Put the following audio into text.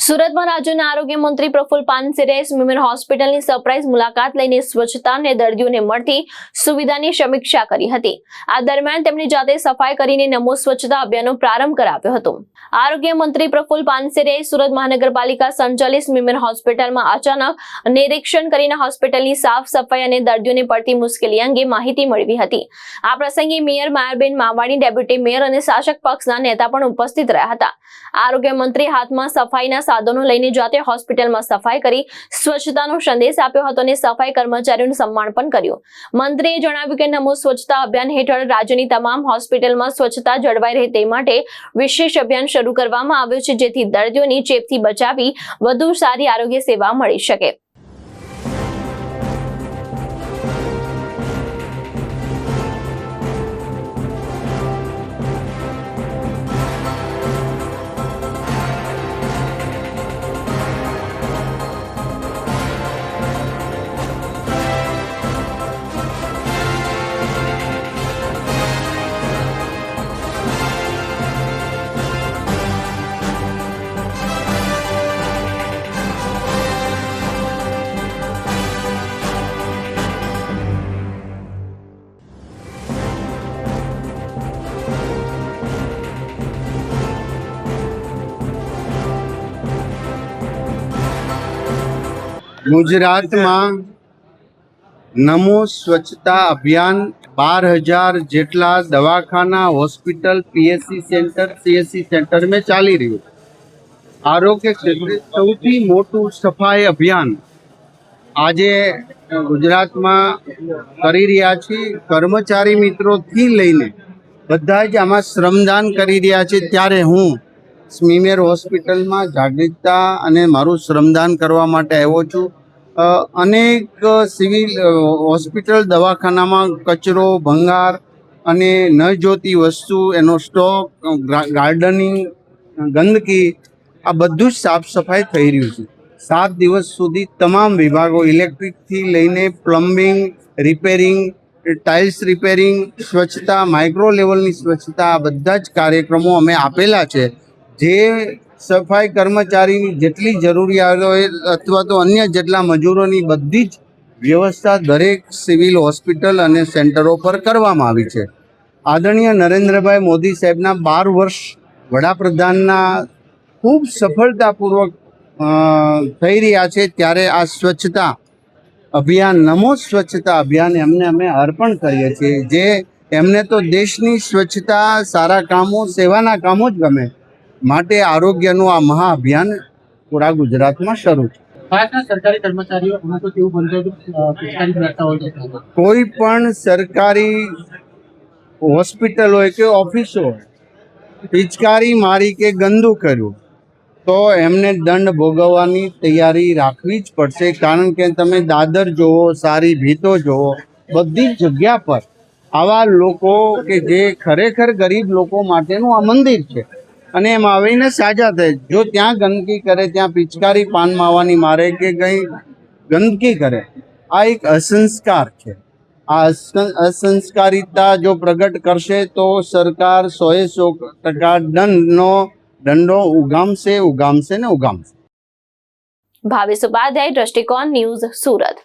સુરતમાં રાજ્યના આરોગ્ય મંત્રી પ્રફુલ્લ પાનસેરિયાએ સ્મીમેર હોસ્પિટલની સરપ્રાઇઝ મુલાકાત લઈને સ્વચ્છતા અને દર્દીઓને મળતી સુવિધાની સમીક્ષા કરી હતી। આ દરમિયાન તેમણે જાતે સફાઈ કરીને નમો સ્વચ્છતા અભિયાનનો પ્રારંભ કરાવ્યો હતો। આરોગ્ય મંત્રી પ્રફુલ્લ પાનસેરિયાએ સુરત મહાનગરપાલિકા સંચાલિત સ્મીમેર હોસ્પિટલમાં અચાનક નિરીક્ષણ કરીને હોસ્પિટલની સાફ સફાઈ અને દર્દીઓને પડતી મુશ્કેલી અંગે માહિતી મેળવી હતી। આ પ્રસંગે mayor Mayaben Mavani, deputy mayor અને શાસક પક્ષના નેતા પણ ઉપસ્થિત રહ્યા હતા। આરોગ્ય મંત્રી હાથમાં સફાઈના સાધનો લઈને જાતે હોસ્પિટલમાં સફાઈ કરી સ્વચ્છતાનો સંદેશ આપ્યો હતો અને સફાઈ કર્મચારીઓનું સન્માન પણ કર્યું। મંત્રીએ જણાવ્યું કે નમો સ્વચ્છતા અભિયાન હેઠળ રાજ્યની તમામ હોસ્પિટલમાં સ્વચ્છતા જળવાઈ રહે તે માટે વિશેષ અભિયાન શરૂ કરવામાં આવ્યું છે, જેથી દર્દીઓની ચેપથી બચાવી વધુ સારી આરોગ્ય સેવા મળી શકે। गुजरात में नमो स्वच्छता अभियान 12,000 जेटला दवाखाना, hospital, PSC centre, CSC centre में चाली रही। आरोग्य क्षेत्र सौथी मोटू सफाई अभियान आज गुजरात में करी रह्या छे। कर्मचारी मित्रों थी लईने बधा ज आमां श्रमदान करी रह्या छे। त्यारे हूँ स्मीमेर होस्पिटल में जागृतता अने मारू श्रमदान करवा माटे आव्यो छुं। अनेक सिविल होस्पिटल दवाखाना में कचरो, भंगार अने न जोती वस्तु, एनो स्टॉक, गार्डनिंग, गंदकी आ बधुं ज साफ सफाई थई रह्युं छे। 7 दिवस सुधी तमाम विभागों इलेक्ट्रिक थी लईने प्लम्बिंग, रिपेरिंग, टाइल्स रिपेरिंग, स्वच्छता, माइक्रो लेवलनी स्वच्छता बधा ज कार्यक्रमों अमे आपेला छे। जे सफाई कर्मचारी जेटली जरूरियात होय अथवा तो अन्य जेटला मजूरोनी बधी ज व्यवस्था दरेक सिविल होस्पिटल अने सेंटरों पर करवामां आवी छे। आदरणीय नरेन्द्रभाई मोदी साहेबना 12 वर्ष वडाप्रधानना खूब सफलतापूर्वक थई रह्या छे, त्यारे आ स्वच्छता अभियान नमो स्वच्छता अभियान एमने अमे अर्पण करीए छीए। जे एमने तो देशनी स्वच्छता, सारा कामों, सेवाना कामों ज गमे माटे आरोग्यનું આ મહા અભિયાન પૂરા ગુજરાતમાં શરૂ છે। સરકારી કર્મચારીઓ તો કેવું બનતું પિચકારી રાખતા હોય છે। કોઈ પણ સરકારી હોસ્પિટલ હોય કે ઓફિસો હોય, પિચકારી મારી કે ગંદુ કર્યું તો એમને દંડ ભોગવવાની તૈયારી રાખવી જ પડશે। કારણ કે તમે દાદર જોવો, સારી ભીતો જોવો, બધી જગ્યા પર આવા લોકો કે જે ખરેખર ગરીબ લોકો માટેનું આ મંદિર છે અને એમ આવીને સાજા થાય। જો ત્યાં ગંદકી કરે, ત્યાં પિચકારી પાન માવાની મારે કે કંઈ ગંદકી કરે, આ એક અસંસ્કાર છે। આ અસંસ્કારિતા જો પ્રગટ કરશે તો સરકાર 100% દંડો ઉગામશે ને ઉગામશે। ભાવેશ ઉપાધ્યાય, દ્રષ્ટિકોણ ન્યૂઝ, સુરત।